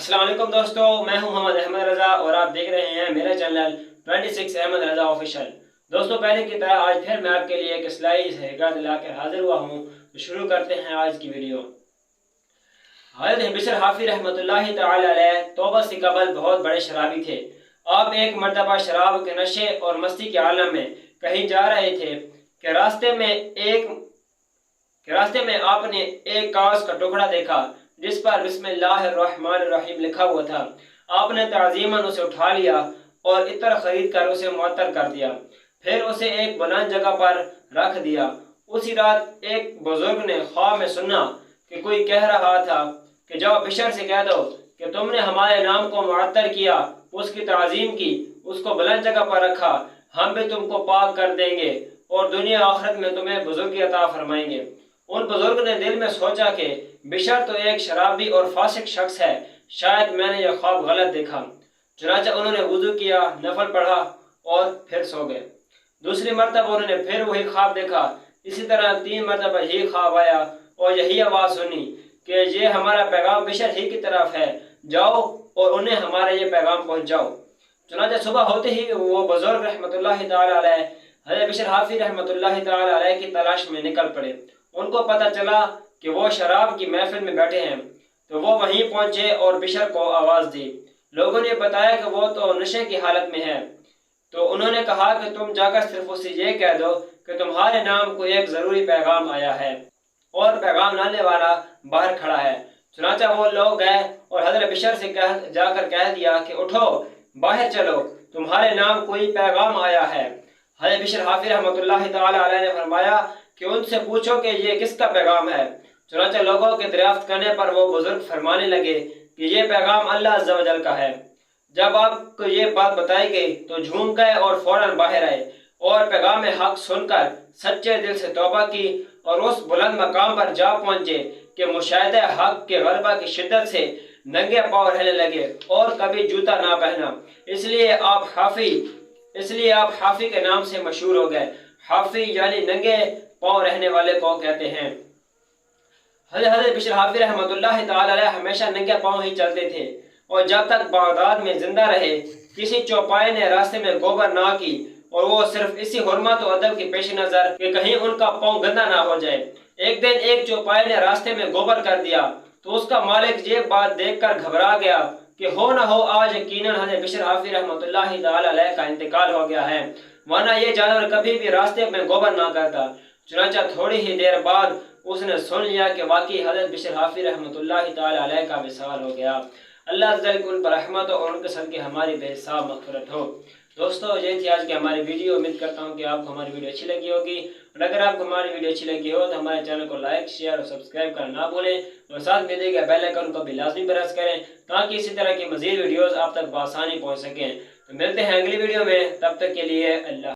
अस्सलाम वालेकुम दोस्तों, मैं हूं मोहम्मद अहमद रज़ा और आप देख रहे हैं मेरा चैनल 26 अहमद रज़ा ऑफिशियल। दोस्तों, पहले की तरह आज फिर मैं आपके लिए एक इस्लाही हकीकत लाकर हाजिर हुआ हूं। तो शुरू करते हैं आज की वीडियो। हज़रत बिशर हाफी रहमतुल्लाहि तआला अलैह तौबा से कबल बहुत बड़े शराबी थे। आप एक मरतबा शराब के नशे और मस्ती के आलम में कहीं जा रहे थे कि रास्ते में आपने एक कागज का टुकड़ा देखा जिस पर बिस्मिल्लाहिर्रहमानिर्रहीम लिखा हुआ था। आपने ताज़ीमन उसे उठा लिया और इत्र खरीद कर उसे मुअत्तर कर दिया, फिर उसे एक बुलंद जगह पर रख दिया। उसी रात एक बुजुर्ग ने ख्वाब में सुना कि कोई कह रहा था कि जाओ बिशर से कह दो कि तुमने हमारे नाम को मुअत्तर किया, उसकी ताज़ीम की, उसको बुलंद जगह पर रखा, हम भी तुमको पाक कर देंगे और दुनिया आखिरत में तुम्हें बुजुर्गी अता फरमाएंगे। उन बुजुर्ग ने दिल में सोचा कि बिशर तो एक शराबी और फासिक शख्स है, शायद मैंने यह ख्वाब गलत देखा। चुनांचे उन्होंने वुजू किया, नफल पढ़ा और फिर सो गए। दूसरी मरतबा उन्होंने फिर वही ख्वाब देखा। इसी तरह 3 मरतबा यही ख्वाब आया और यही आवाज़ सुनी कि ये हमारा पैगाम बिशर ही की तरफ है, जाओ और उन्हें हमारा ये पैगाम पहुँचाओ। चुनांचे सुबह होते ही वो बुजुर्ग रहमतुल्लाहि तआला अलैह हज़रत बिशर हाफी रहमतुल्लाहि तआला अलैह की तलाश में निकल पड़े। उनको पता चला कि वो शराब की महफिल में बैठे हैं, तो वो वहीं पहुंचे और बिशर को आवाज़ दी। लोगों ने बताया कि वो तो नशे की हालत में है, तो उन्होंने कहा कि तुम जाकर सिर्फ उसे ये कह दो कि तुम्हारे नाम को एक ज़रूरी पैगाम आया है और पैगाम लाने वाला बाहर खड़ा है। चुनांचे वो लोग गए और हज़रत बिशर से जाकर कह दिया कि उठो, बाहर चलो, तुम्हारे नाम कोई पैगाम आया है। हज़रत बिशर हाफी रहमतुल्लाहि तआला अलैह ने फरमाया कि उनसे पूछो कि ये किसका पैगाम है। चुनांचे लोगों के दरियाफ्त करने पर वो बुजुर्ग फरमाने लगे कि ये पैगाम अल्लाह अज़्ज़ा वजल का है। जब आपको ये बात बताई गई तो झूम गए और फौरन बाहर आए और पैगाम हक सुनकर सच्चे दिल से तौबा की और उस बुलंद मकाम पर जा पहुंचे कि मुशाहिदे हक के गलबा की शिद्दत से नंगे पाँव रहने लगे और कभी जूता ना पहना। इसलिए आप हाफी के नाम से मशहूर हो गए। हाफी यानी नंगे पाँव रहने वाले को कहते हैं। हज़रत बिशर हाफी रहमतुल्लाहि तआला अलैह हमेशा नंगे पाँव ही चलते थे और जब तक बगदाद में जिंदा रहे किसी चौपाई ने रास्ते में गोबर ना की, और वो सिर्फ इसी हुर्मत और अदब के पेश नज़र कि कहीं उनका पाँव गंदा ना हो जाए। एक दिन एक चौपाई ने रास्ते में गोबर कर दिया तो उसका मालिक ये बात देखकर घबरा गया कि हो न हो आज यकीनन हज़रत बिशर हाफी रहमतुल्लाहि तआला अलैह का इंतकाल हो गया है, वरना ये जानवर कभी भी रास्ते में गोबर ना करता। चुनांचे थोड़ी ही देर बाद उसने सुन लिया कि वाकई हज़रत बिशर हाफी रहमतुल्लाहि तआला अलैह का विसाल हो गया। अल्लाह अज़्ज़ा वजल उन पर रहमत और उनके सदक़े हमारी बेहिसाब मग़फ़िरत हो। दोस्तों, ये थी आज की हमारी वीडियो। उम्मीद करता हूँ कि आपको हमारी वीडियो अच्छी लगी होगी, और अगर आपको हमारी वीडियो अच्छी लगी हो तो हमारे चैनल को लाइक, शेयर और सब्सक्राइब करना ना भूलें और साथ में दिए गए बेल आइकन को भी लाजमी प्रेस करें ताकि इसी तरह की मज़ीद वीडियोज़ आप तक बआसानी पहुँच सकें। तो मिलते हैं अगली वीडियो में, तब तक के लिए अल्लाह।